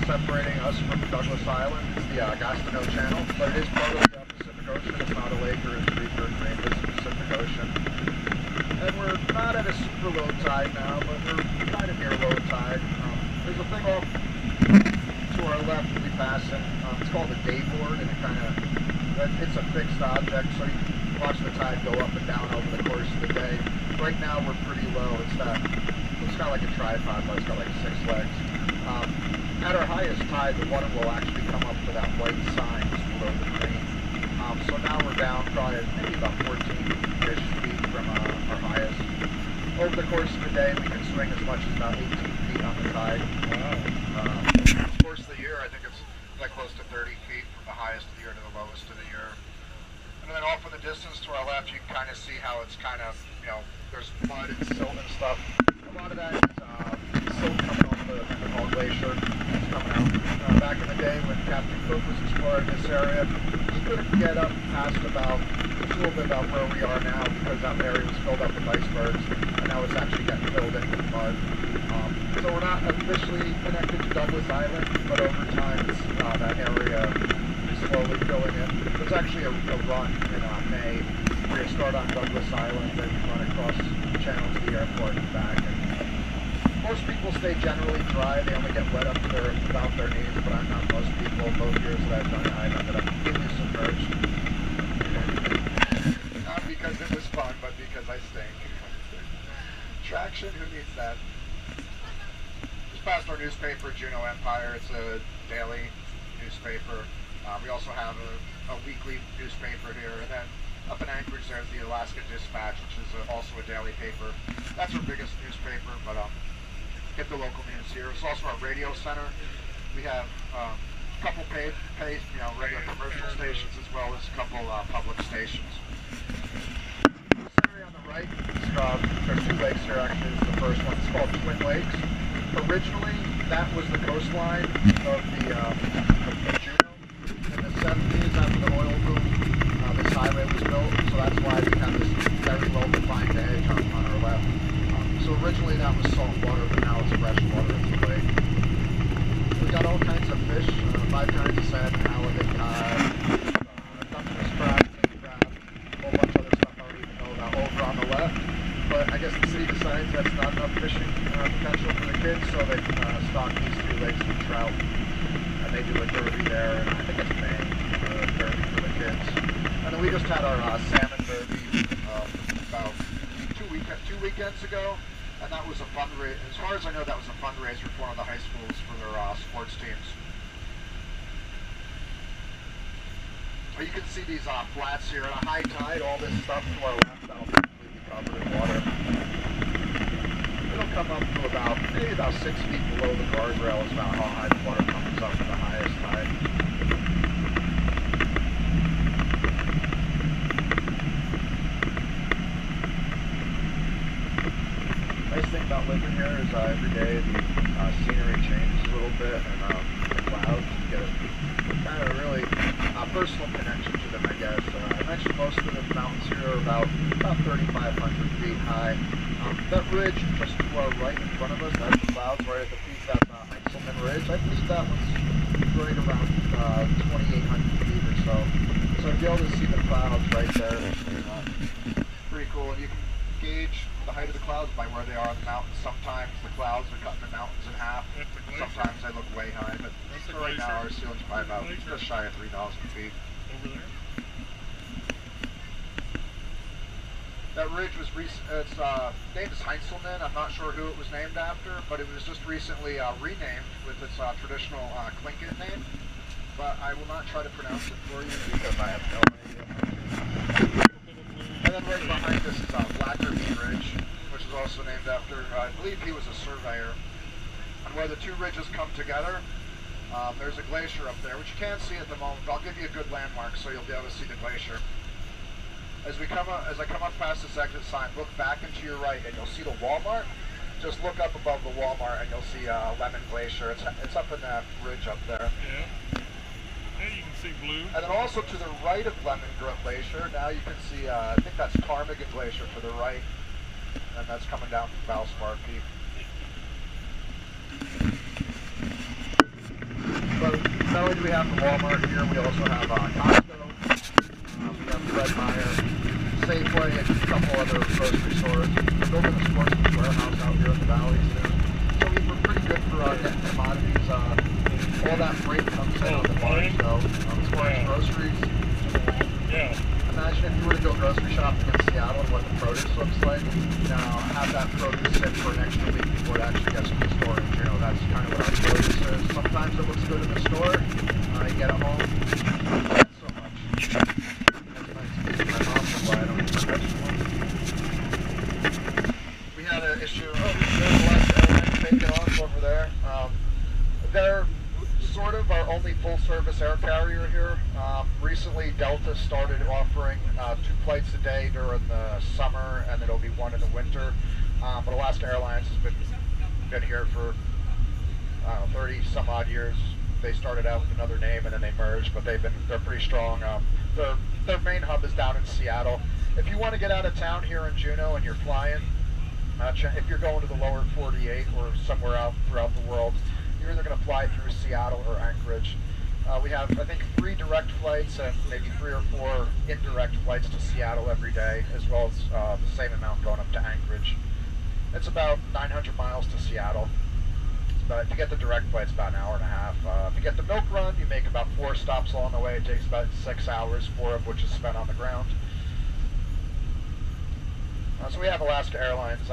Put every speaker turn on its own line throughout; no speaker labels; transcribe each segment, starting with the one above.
separating us from Douglas Island is the Juneau Channel, but it is part of the Pacific Ocean. It's not a lake or a creek or a stream, it's the Pacific Ocean. And we're not at a super low tide now, but we're kind of near low tide. There's a thing off to our left that we pass in. It's called a day board, and it's a fixed object, so you can watch the tide go up and down over the course of the day. Right now we're pretty low. It's kind of like a tripod, but it's got like 6 legs. At our highest tide, the water will actually come up to that white sign just below the green. So now we're down probably maybe about 14-ish feet from our highest. Over the course of the day, we can swing as much as about 18 feet on the tide. Wow. Over the course of the year, I think it's like close to 30 feet from the highest of the year to the lowest of the year. And then off in the distance to our left, you can kind of see how it's kind of, there's mud and silt and stuff. A lot of that is silt coming off the Mendenhall Glacier. It's coming out. Back in the day when Captain Cook was exploring this area, he couldn't get up past about a little bit about where we are now because that area was filled up with icebergs, and now it's actually getting filled in with mud. So we're not officially connected to Douglas Island, but over time that area is slowly filling in. There's actually a run in May where you start on Douglas Island and run across the channel to the airport and back. And most people stay generally dry. They only get wet up to about their knees, but I'm not most people. Both years that I've done it, I've ended up completely submerged. Not because it was fun, but because I stink. Traction, who needs that? Just past our newspaper, Juneau Empire. It's a daily newspaper. We also have a weekly newspaper here, and then up in Anchorage there's the Alaska Dispatch, which is also a daily paper. That's our biggest newspaper, but get the local news here. It's also our radio center. We have a couple paid, regular commercial stations as well as a couple public stations. This area on the right, there's 2 lakes here actually. This is the first one. It's called Twin Lakes. Originally, that was the coastline of Juneau. In the 70s, after the oil boom, this highway was built, so that's why we have this very well-defined edge on our left. So originally that was salt water, but now it's fresh water in the lake. We got all kinds of fish, 5 kinds of salmon, halibut, cod, Dutchess crab, king crab, a whole bunch of other stuff I don't even know about over on the left. But I guess the city decides that's not enough fishing potential for the kids, so they stock these 2 lakes with trout. And they do a derby there, and I think it's May, derby for the kids. And then we just had our salmon derby about 2 weekends ago, and that was a fundraiser. As far as I know, that was a fundraiser for one of the high schools for their sports teams. You can see these flats here. At a high tide, all this stuff to our left, that'll be completely covered in water. It'll come up to maybe about 6 feet below the guardrail is about how high the water comes up at the highest tide. Nice thing about living here is every day the scenery changes a little bit, and the clouds, you get a kind of really personal connection to them, I guess. I mentioned most of the mountains here are about 3,500 feet high. That ridge just to our right in front of us, that's the clouds right at the peak, that's Heinzelman Ridge. I believe that one's right around 2,800 feet or so. So you'll be able to see the clouds right there. Pretty cool. And you can gauge the height of the clouds by where they are on the mountains. Sometimes the clouds are cutting the mountains in half. Sometimes they look way high. But for right now, our ceiling's probably about just shy of 3,000 feet.
Over there?
That ridge was its name is Heinzelman. I'm not sure who it was named after, but it was just recently renamed with its traditional Tlingit name. But I will not try to pronounce it for you because I have no idea. And then right behind us is Blackerby Ridge, which is also named after, I believe he was a surveyor. And where the 2 ridges come together, there's a glacier up there, which you can't see at the moment, but I'll give you a good landmark so you'll be able to see the glacier. As I come up past this exit sign, look back and to your right, and you'll see the Walmart. Just look up above the Walmart, and you'll see Lemon Glacier. It's up in that ridge up there.
Yeah. And you can see blue.
And then also to the right of Lemon Glacier, now you can see, I think that's Ptarmigan Glacier to the right, and that's coming down from Valspar Peak. but not only do we have the Walmart here, we also have Costco, we have Fred Meyer, Safeway, and a couple other grocery stores. We're building a sportsman's warehouse out here in the valley soon. So we're pretty good for getting commodities. All that freight comes in on the barge, so as far as groceries,
Yeah.
imagine if you were to go grocery shopping in Seattle and what the produce looks like. Now, have that produce sit for an extra week before it actually gets to the store in Juneau. That's kind of what our produce is. Sometimes it looks good in the store. You get it home, not so much. That's nice to see my mom come by. I don't need my vegetables. We had an issue. Oh, there's the last airline taking off over there. They're sort of our only full-service air carrier here. Recently, Delta started offering 2 flights a day during the summer, and it'll be 1 in the winter. But Alaska Airlines has been here for 30 some odd years. They started out with another name and then they merged, but they're pretty strong. Their main hub is down in Seattle. If you want to get out of town here in Juneau and you're flying, if you're going to the lower 48 or somewhere out throughout the world, you're either going to fly through Seattle or Anchorage. We have, I think, 3 direct flights and maybe 3 or 4 indirect flights to Seattle every day, as well as the same amount going up to Anchorage. It's about 900 miles to Seattle. But if you get the direct flight, it's about an hour and a half. If you get the milk run, you make about 4 stops along the way. It takes about 6 hours, 4 of which is spent on the ground. So we have Alaska Airlines.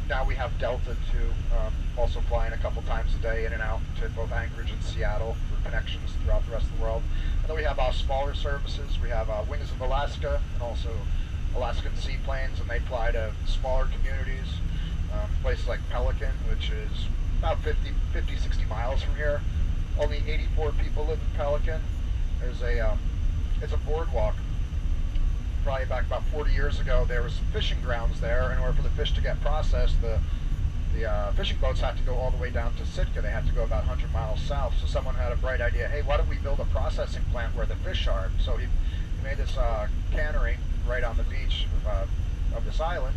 Now we have Delta too, also flying a couple times a day in and out to both Anchorage and Seattle for connections throughout the rest of the world. And then we have smaller services. We have Wings of Alaska and also Alaskan Seaplanes, and they fly to smaller communities. Places like Pelican, which is about 50, 60 miles from here. Only 84 people live in Pelican. It's a boardwalk. Probably back about 40 years ago, there was some fishing grounds there. In order for the fish to get processed, the fishing boats had to go all the way down to Sitka. They had to go about 100 miles south. So someone had a bright idea, hey, why don't we build a processing plant where the fish are? So he made this cannery right on the beach of this island,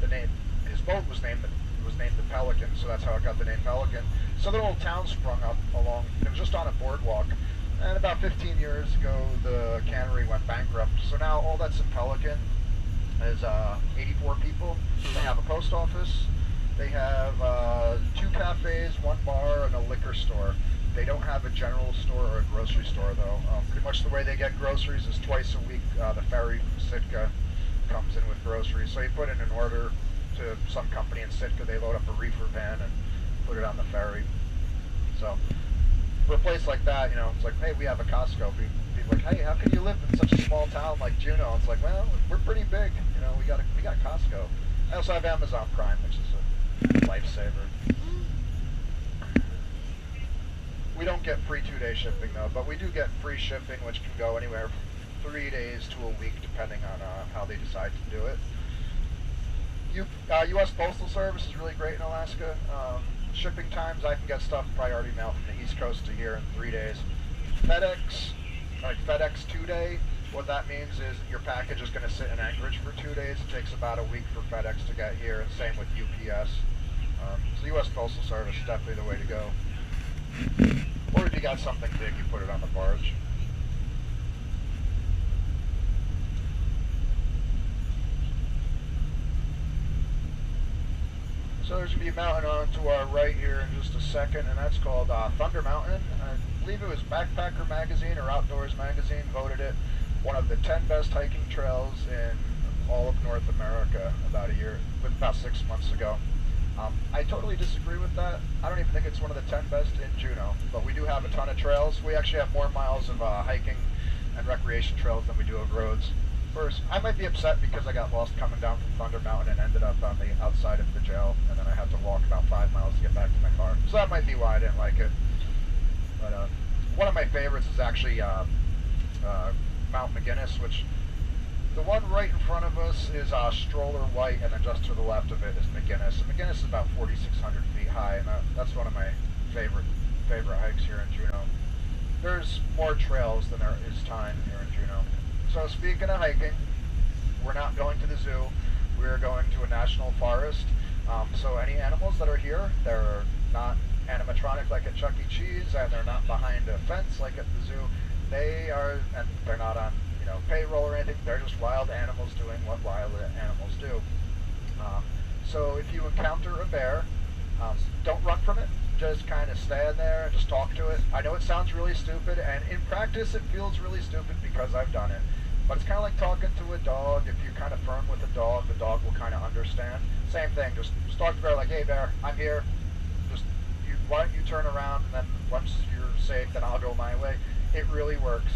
and his boat was named the Pelican, so that's how it got the name Pelican. So the little town sprung up along, it was just on a boardwalk. And about 15 years ago, the cannery went bankrupt. So now all that's in Pelican is 84 people. They have a post office. They have 2 cafes, 1 bar, and a liquor store. They don't have a general store or a grocery store, though. Pretty much the way they get groceries is twice a week. The ferry from Sitka comes in with groceries. So you put in an order to some company in Sitka, they load up a reefer van and put it on the ferry. So for a place like that, it's like, hey, we have a Costco. People like, hey, how can you live in such a small town like Juneau? It's like, well, we're pretty big. We got Costco. I also have Amazon Prime, which is a lifesaver. We don't get free 2-day shipping though, but we do get free shipping, which can go anywhere from 3 days to a week, depending on how they decide to do it. U.S. Postal Service is really great in Alaska. Shipping times, I can get stuff priority mail from the East Coast to here in 3 days. FedEx, like FedEx 2-day, what that means is your package is going to sit in Anchorage for 2 days. It takes about a week for FedEx to get here, and same with UPS. So U.S. Postal Service is definitely the way to go. Or if you got something big, you put it on the barge. So there's going to be a mountain on to our right here in just a second, and that's called Thunder Mountain. I believe it was Backpacker Magazine or Outdoors Magazine voted it one of the 10 best hiking trails in all of North America about 6 months ago. I totally disagree with that. I don't even think it's one of the 10 best in Juneau, but we do have a ton of trails. We actually have more miles of hiking and recreation trails than we do of roads. First, I might be upset because I got lost coming down from Thunder Mountain and ended up on the outside of the jail, and then I had to walk about 5 miles to get back to my car. So that might be why I didn't like it. But one of my favorites is actually Mount McGinnis, which the one right in front of us is Stroller White, and then just to the left of it is McGinnis. And McGinnis is about 4,600 feet high, and that's one of my favorite hikes here in Juneau. There's more trails than there is time here in Juneau. So speaking of hiking, we're not going to the zoo. We're going to a national forest. So any animals that are here, they're not animatronic like at Chuck E. Cheese, and they're not behind a fence like at the zoo. They are, and they're not on, you know, payroll or anything. They're just wild animals doing what wild animals do. So if you encounter a bear, don't run from it. Just kind of stand there and just talk to it. I know it sounds really stupid, and in practice it feels really stupid because I've done it. But it's kind of like talking to a dog. If you're kind of firm with the dog will kind of understand. Same thing, just talk to the bear like, hey bear, I'm here. Just, why don't you turn around, and then once you're safe, then I'll go my way. It really works.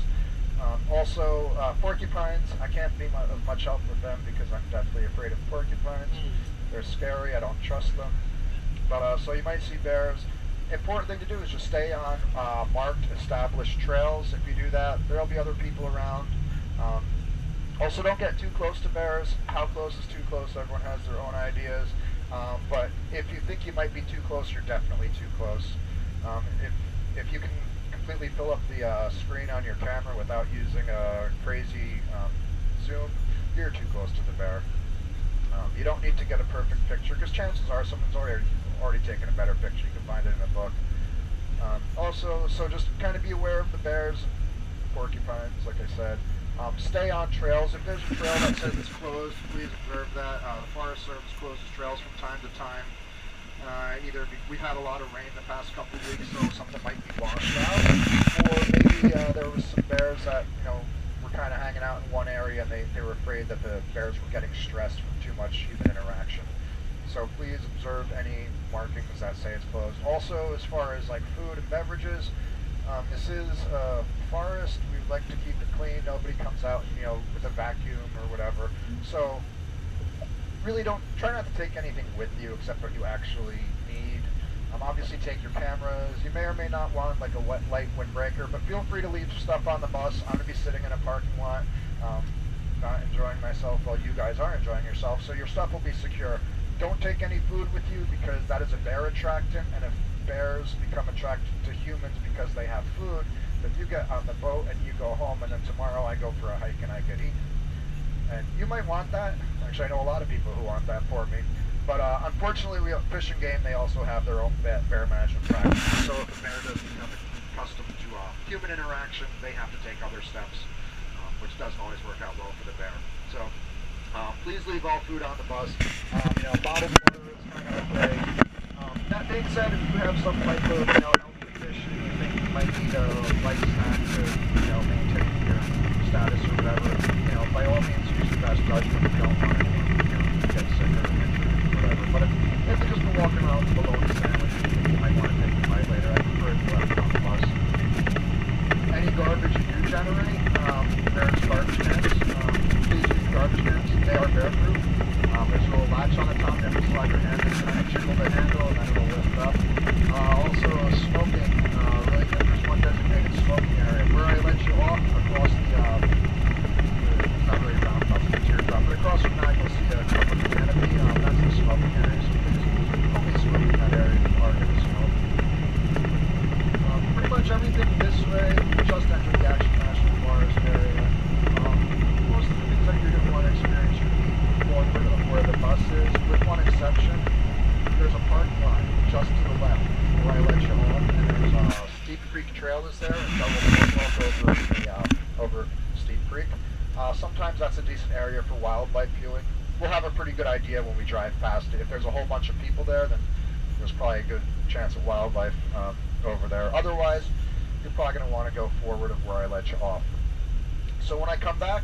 Also, porcupines, I can't be of much help with them because I'm deathly afraid of porcupines. They're scary, I don't trust them. But so you might see bears. Important thing to do is just stay on marked, established trails. If you do that, there'll be other people around. Also, don't get too close to bears. How close is too close? Everyone has their own ideas. But if you think you might be too close, you're definitely too close. If you can completely fill up the screen on your camera without using a crazy zoom, you're too close to the bear. You don't need to get a perfect picture because chances are someone's already taken a better picture. You can find it in a book. Also, so just kind of be aware of the bears and porcupines, like I said. Stay on trails. If there's a trail that says it's closed, please observe that. The Forest Service closes trails from time to time. Either we've had a lot of rain the past couple of weeks, so something might be washed out, or maybe there was some bears that, you know, were kind of hanging out in one area and they were afraid that the bears were getting stressed from too much human interaction. So please observe any markings that say it's closed. Also, as far as like food and beverages, this is a forest. We like to keep it clean. Nobody comes out, you know, with a vacuum or whatever. So really try not to take anything with you except what you actually need. Obviously take your cameras. You may or may not want like a wet light windbreaker, but feel free to leave stuff on the bus. I'm going to be sitting in a parking lot, not enjoying myself while you guys are enjoying yourself, so your stuff will be secure. Don't take any food with you because that is a bear attractant, and if bears become attracted to humans because they have food, then you get on the boat and you go home, and then tomorrow I go for a hike and I get eaten. And you might want that. Actually, I know a lot of people who want that for me. But unfortunately, Fish and Game, they also have their own bear management practices. So if a bear doesn't become accustomed to human interaction, they have to take other steps, which doesn't always work out well for the bear. So please leave all food on the bus. You know, bottled water is kind of okay. That being said, if you have some type of, you know, healthy fish and you think you might need a light snack to, you know, maintain your status or whatever, you know, by all means use your best judgment. You don't want anyone, you know, to get sick or injured or whatever. But if you've just been walking around with a bologna sandwich, you might want to take a bite later. I prefer it to left on the bus. Any garbage you do generate, there's garbage cans. Please use garbage cans. They are bear-proof. There's a little latch on the top. You have to slide your hand in and jiggle the handle, and then it'll lift up. Also, smoking. Really good. There's one designated smoking area. Where I let you off across the, it's not really round top, it's a teardrop, but across from that you'll see a covered canopy. That's the smoking area, so please only smoke in that area if you are going to smoke. Pretty much everything this way, just enter the Action National Forest area. Most of the things that you're going to want to experience should be forward of where the bus is, with one exception. There's a parking lot just to the left where I let you on, and there's a Steep Creek Trail is there, and double walk over Steep Creek. Sometimes that's a decent area for wildlife viewing. We'll have a pretty good idea when we drive past it. If there's a whole bunch of people there, then there's probably a good chance of wildlife over there. Otherwise, you're probably going to want to go forward of where I let you off. So when I come back,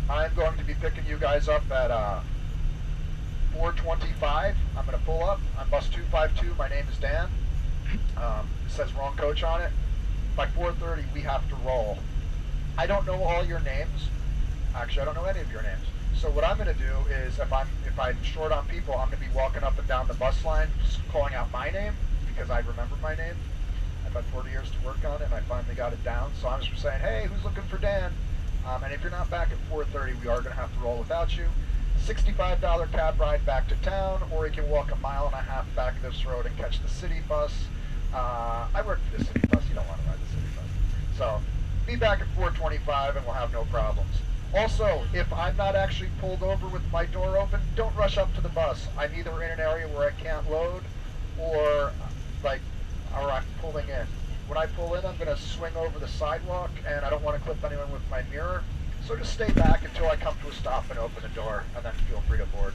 I'm going to be picking you guys up at 4:25. I'm going to pull up. I'm bus 252. My name is Dan. It says wrong coach on it. By 4:30, we have to roll. I don't know all your names. Actually, I don't know any of your names. So what I'm going to do is, if I'm short on people, I'm going to be walking up and down the bus line, just calling out my name because I remember my name. I've had 40 years to work on it, and I finally got it down. So I'm just saying, hey, who's looking for Dan? And if you're not back at 4:30, we are going to have to roll without you. $65 cab ride back to town, or you can walk a mile and a half back this road and catch the city bus. I work for the city bus. You don't want to ride the city bus. So be back at 4:25 and we'll have no problems. Also, if I'm not actually pulled over with my door open, don't rush up to the bus. I'm either in an area where I can't load, or like, or I'm pulling in. When I pull in, I'm going to swing over the sidewalk, and I don't want to clip anyone with my mirror. So just stay back until I come to a stop and open the door, and then feel free to board.